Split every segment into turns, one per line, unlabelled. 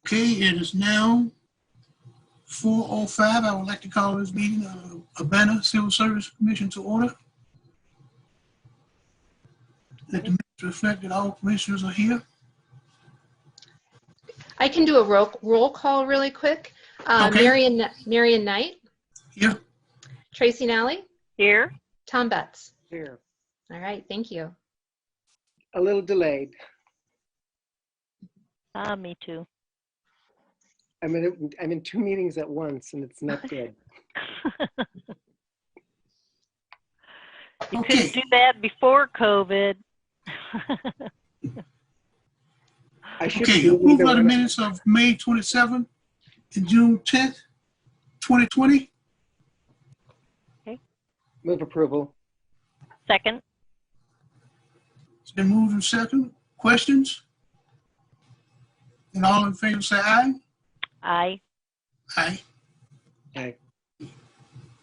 Okay, it is now 4:05. I would like to call this meeting of Urbana Civil Service Commission to order. Let the minutes reflect that all commissioners are here.
I can do a roll call really quick.
Okay.
Marion Knight.
Here.
Tracy Nally.
Here.
Tom Betts.
Here.
All right, thank you.
A little delayed.
Me too.
I'm in two meetings at once, and it's not good.
You
Okay.
couldn't do that before COVID.
I should
Okay,
do
approval
either
of the
one.
minutes of May 27th and June 10th, 2020.
Move approval.
Second.
It's been moved and second. Questions? And all in favor say aye.
Aye.
Aye.
Aye.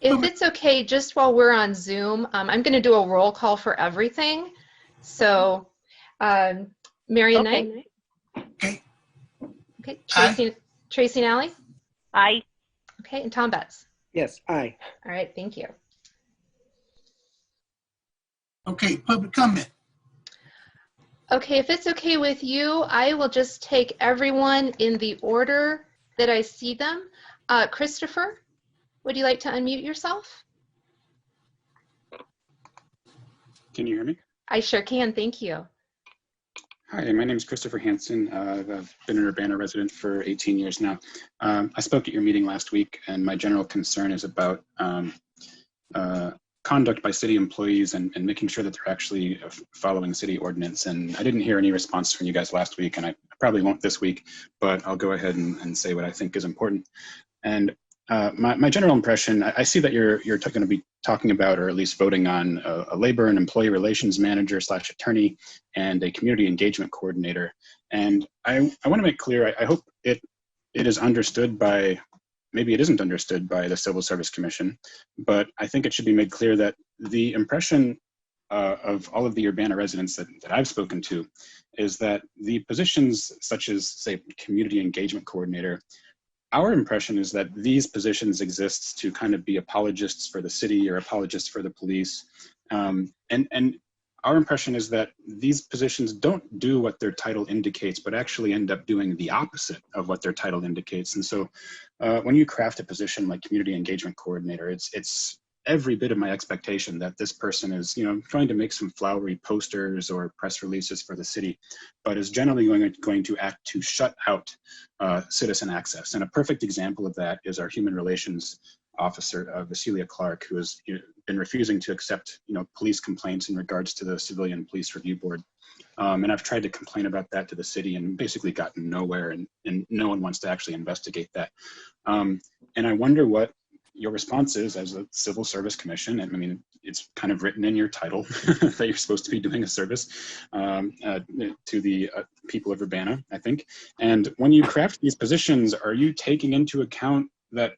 If it's okay, just while we're on Zoom, I'm going to do a roll call for everything. So, Marion Knight.
Okay.
Okay. Tracy Nally.
Aye.
Okay, and Tom Betts.
Yes, aye.
All right, thank you.
Okay, public comment.
Okay, if it's okay with you, I will just take everyone in the order that I see them. Christopher, would you like to unmute yourself?
Can you hear me?
I sure can, thank you.
Hi, my name is Christopher Hansen. I've been an Urbana resident for 18 years now. I spoke at your meeting last week, and my general concern is about conduct by city employees and making sure that they're actually following city ordinance. And I didn't hear any response from you guys last week, and I probably won't this week, but I'll go ahead and say what I think is important. And my general impression, I see that you're going to be talking about, or at least voting on, a labor and employee relations manager / attorney and a community engagement coordinator. And I want to make clear, I hope it is understood by, maybe it isn't understood by the Civil Service Commission, but I think it should be made clear that the impression of all of the Urbana residents that I've spoken to is that the positions such as, say, community engagement coordinator, our impression is that these positions exist to kind of be apologists for the city or apologists for the police. And our impression is that these positions don't do what their title indicates, but actually end up doing the opposite of what their title indicates. And so when you craft a position like community engagement coordinator, it's every bit of my expectation that this person is, trying to make some flowery posters or press releases for the city, but is generally going to act to shut out citizen access. And a perfect example of that is our human relations officer, Vasilia Clark, who has been refusing to accept, police complaints in regards to the Civilian Police Review Board. And I've tried to complain about that to the city and basically gotten nowhere, and no one wants to actually investigate that. And I wonder what your response is as a Civil Service Commission. I mean, it's kind of written in your title that you're supposed to be doing a service to the people of Urbana, I think. And when you craft these positions, are you taking into account that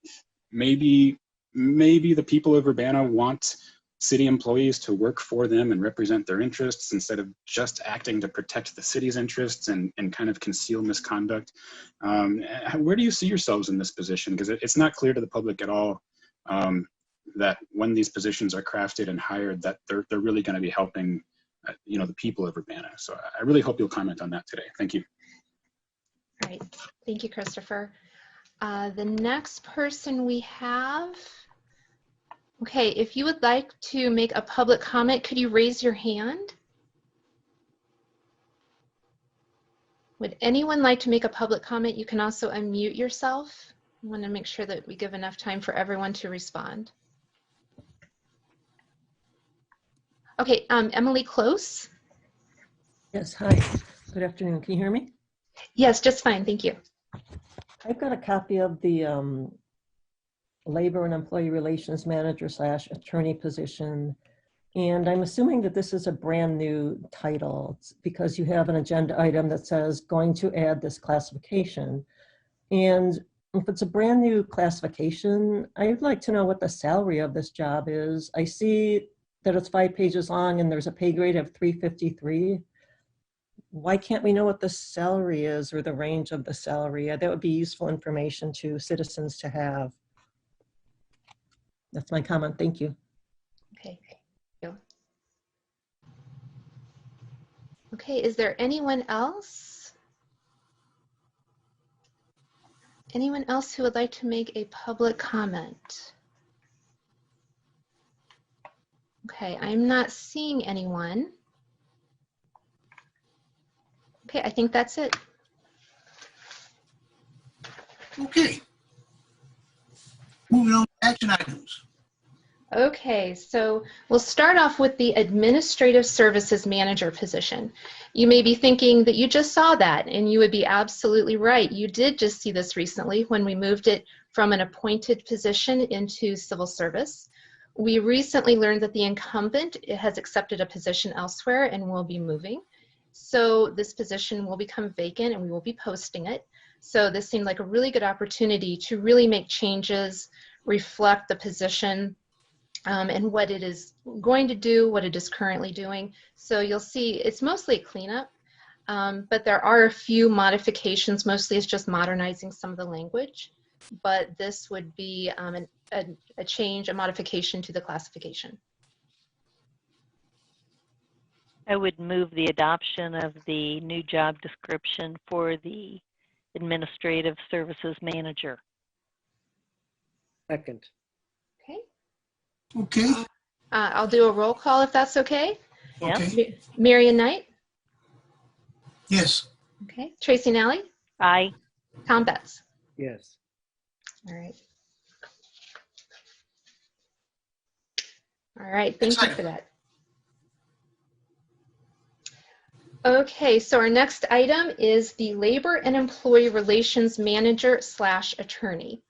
maybe the people of Urbana want city employees to work for them and represent their interests instead of just acting to protect the city's interests and kind of conceal misconduct? Where do you see yourselves in this position? Because it's not clear to the public at all that when these positions are crafted and hired, that they're really going to be helping, the people of Urbana. So I really hope you'll comment on that today. Thank you.
All right, thank you, Christopher. The next person we have, okay, if you would like to make a public comment, could you raise your hand? Would anyone like to make a public comment? You can also unmute yourself. I want to make sure that we give enough time for everyone to respond. Okay, Emily Close.
Yes, hi. Good afternoon. Can you hear me?
Yes, just fine. Thank you.
I've got a copy of the Labor and Employee Relations Manager / attorney position, and I'm assuming that this is a brand new title because you have an agenda item that says going to add this classification. And if it's a brand new classification, I'd like to know what the salary of this job is. I see that it's 5 pages long and there's a pay grade of 353. why can't we know what the salary is or the range of the salary? That would be useful information to citizens to have. That's my comment. Thank you.
Okay. Thank you. Okay, is there anyone else? Anyone else who would like to make a public comment? Okay, I'm not seeing anyone. Okay, I think that's it.
Okay. Moving on to action items.
Okay, so we'll start off with the Administrative Services Manager position. You may be thinking that you just saw that, and you would be absolutely right. You did just see this recently when we moved it from an appointed position into civil service. We recently learned that the incumbent has accepted a position elsewhere and will be moving. So this position will become vacant and we will be posting it. So this seemed like a really good opportunity to really make changes, reflect the position, and what it is going to do, what it is currently doing. So you'll see it's mostly a cleanup, but there are a few modifications. Mostly it's just modernizing some of the language, but this would be a change, a modification to the classification.
I would move the adoption of the new job description for the Administrative Services Manager.
Second.
Okay.
Okay.
I'll do a roll call if that's okay.
Yes.
Okay.
Marion Knight.
Yes.
Okay. Tracy Nally.
Aye.
Tom Betts.
Yes.
All right. All right. Thank you for that. Okay, so our next item is the Labor and Employee Relations Manager / Attorney.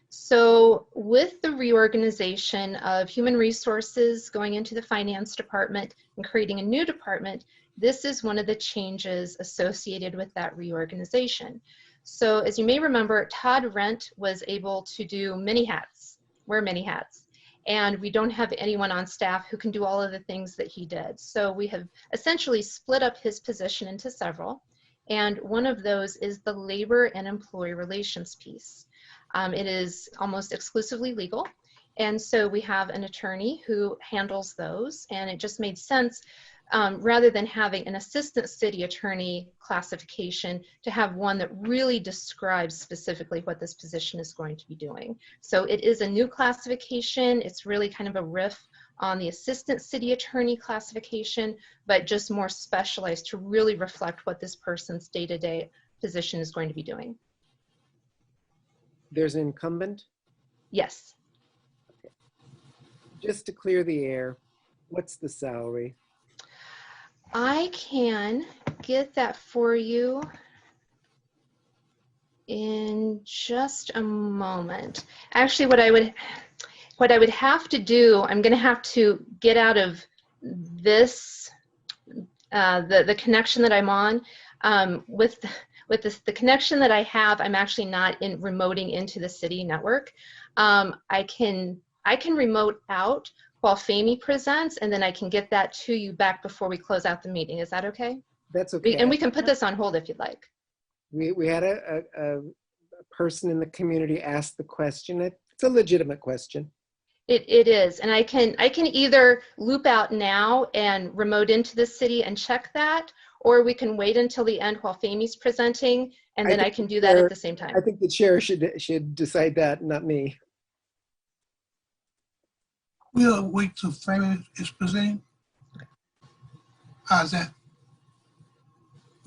So with the reorganization of human resources going into the finance department and creating a new department, this is one of the changes associated with that reorganization. So as you may remember, Todd Rent was able to do many hats, wear many hats. And we don't have anyone on staff who can do all of the things that he did. So we have essentially split up his position into several. And one of those is the labor and employee relations piece. It is almost exclusively legal. And so we have an attorney who handles those. And it just made sense, rather than having an assistant city attorney classification, to have one that really describes specifically what this position is going to be doing. So it is a new classification. It's really kind of a riff on the assistant city attorney classification, but just more specialized to really reflect what this person's day-to-day position is going to be doing.
There's an incumbent.
Yes.
Just to clear the air, what's the salary?
I can get that for you in just a moment. Actually, what I would have to do, I'm going to have to get out of this, the connection that I'm on. With the connection that I have, I'm actually not remoting into the city network. I can remote out while Fahmy presents, and then I can get that to you back before we close out the meeting. Is that okay?
That's okay.
And we can put this on hold if you'd like.
We had a person in the community ask the question. It's a legitimate question.
It is, and I can either loop out now and remote into the city and check that, or we can wait until the end while Fahmy's presenting, and then I can do that at the same time.
I think the chair should decide that, not me.
We'll wait till Fahmy is presenting. How's that?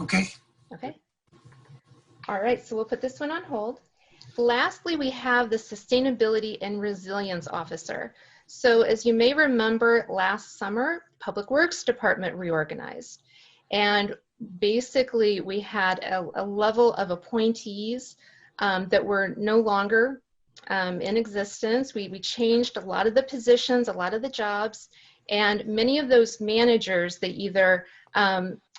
Okay.
Okay. All right, so we'll put this one on hold. Lastly, we have the Sustainability and Resilience Officer. So as you may remember, last summer, Public Works Department reorganized. And basically, we had a level of appointees that were no longer in existence. We changed a lot of the positions, a lot of the jobs, and many of those managers, they either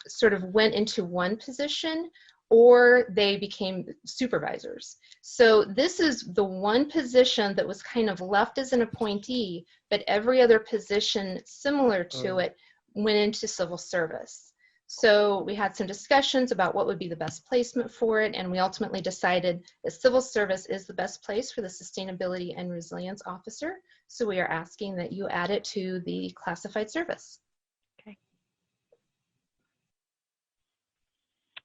sort of went into one position or they became supervisors. So this is the one position that was kind of left as an appointee, but every other position similar to it went into civil service. So we had some discussions about what would be the best placement for it, and we ultimately decided that civil service is the best place for the Sustainability and Resilience Officer. So we are asking that you add it to the classified service.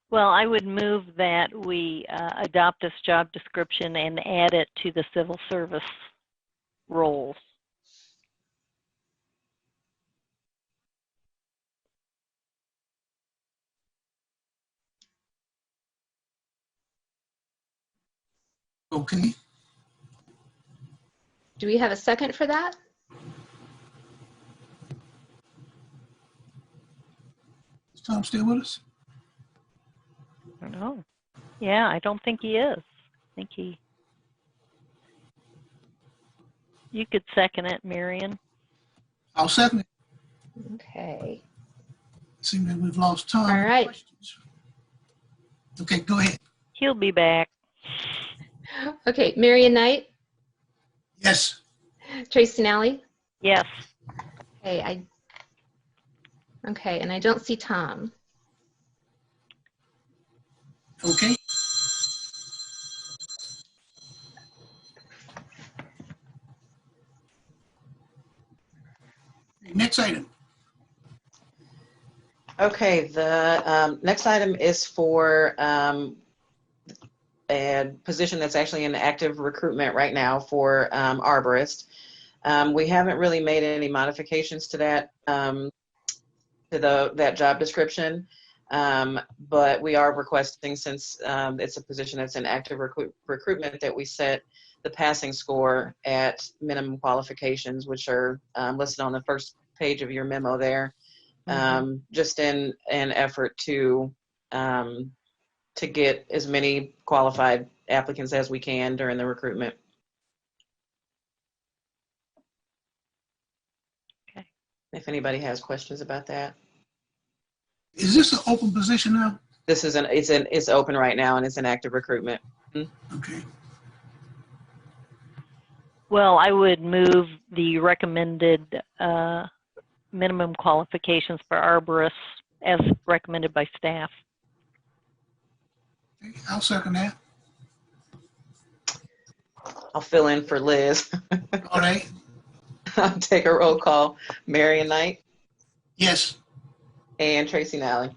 Well, I would move that we adopt this job description and add it to the civil service roles.
Okay.
Do we have a second for that?
Is Tom still with us?
I don't know. Yeah, I don't think he is. I think he. You could second it, Marion.
I'll second it.
Okay.
Seems like we've lost Tom.
All right.
Questions? Okay, go ahead.
He'll be back.
Okay, Marion Knight,
Yes.
Tracy Nally.
Yes.
Okay, and I don't see Tom.
Okay. Next item.
Okay, the next item is for a position that's actually in active recruitment right now for arborist. We haven't really made any modifications to that that job description, but we are requesting, since it's a position that's in active recruitment, that we set the passing score at minimum qualifications, which are listed on the first page of your memo there. Just in an effort to get as many qualified applicants as we can during the recruitment.
Okay.
If anybody has questions about that.
Is this an open position now?
This is it's open right now, and it's an active recruitment.
Okay.
Well, I would move the recommended minimum qualifications for arborists as recommended by staff.
Okay, I'll second that.
I'll fill in for Liz.
All right.
I'll take a roll call. Marion Knight
Yes.
and Tracy Nally.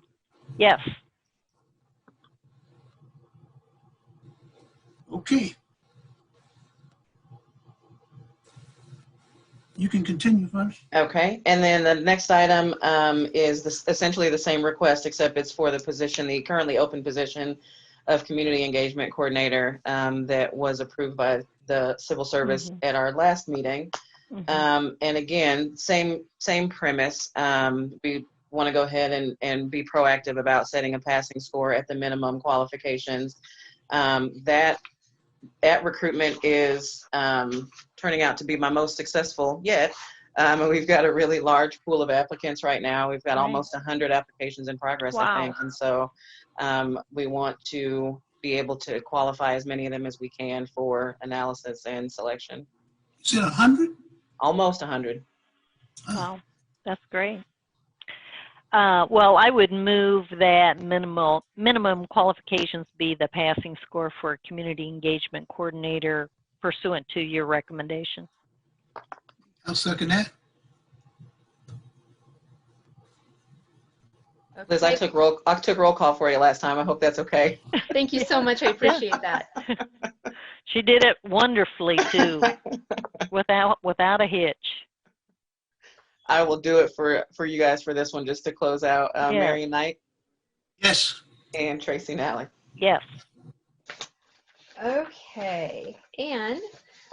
Yes.
Okay. You can continue first.
Okay, and then the next item is essentially the same request, except it's for the position, the currently open position of Community Engagement Coordinator that was approved by the Civil Service at our last meeting. And again, same premise. We want to go ahead and be proactive about setting a passing score at the minimum qualifications. That recruitment is turning out to be my most successful yet. And we've got a really large pool of applicants right now. We've got almost 100 applications in progress, I think. And so we want to be able to qualify as many of them as we can for analysis and selection.
Is it 100?
Almost 100.
Wow, that's great. Well, I would move that minimum qualifications be the passing score for Community Engagement Coordinator pursuant to your recommendation.
I'll second that.
Okay.
Liz, I took roll call for you last time. I hope that's okay.
Thank you so much. I appreciate that.
She did it wonderfully too, without a hitch.
I will do it for you guys for this one, just to close out. Marion Knight
Yes.
and Tracy Nally.
Yes.
Okay, and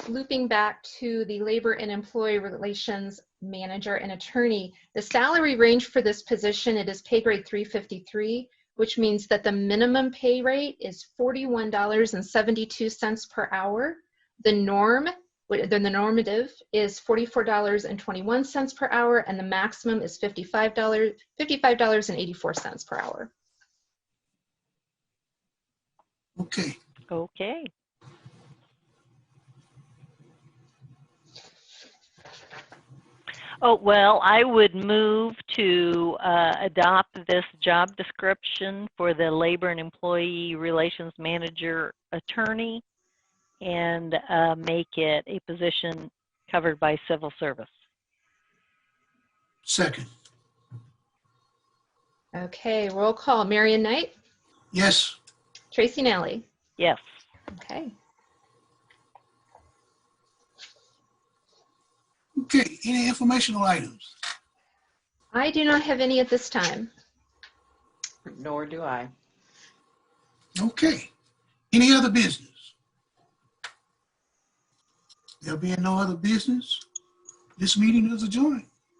looping back to the Labor and Employee Relations Manager and Attorney, the salary range for this position, it is pay grade 353, which means that the minimum pay rate is $41.72 per hour. The normative is $44.21 per hour, and the maximum is $55.84 per hour.
Okay.
Okay. Oh, well, I would move to adopt this job description for the Labor and Employee Relations Manager attorney and make it a position covered by civil service.
Second.
Okay, roll call. Marion Knight,
Yes.
Tracy Nally.
Yes.
Okay.
Okay, any informational items?
I do not have any at this time.
Nor do I.
Okay. Any other business? There being no other business, this meeting is adjourned.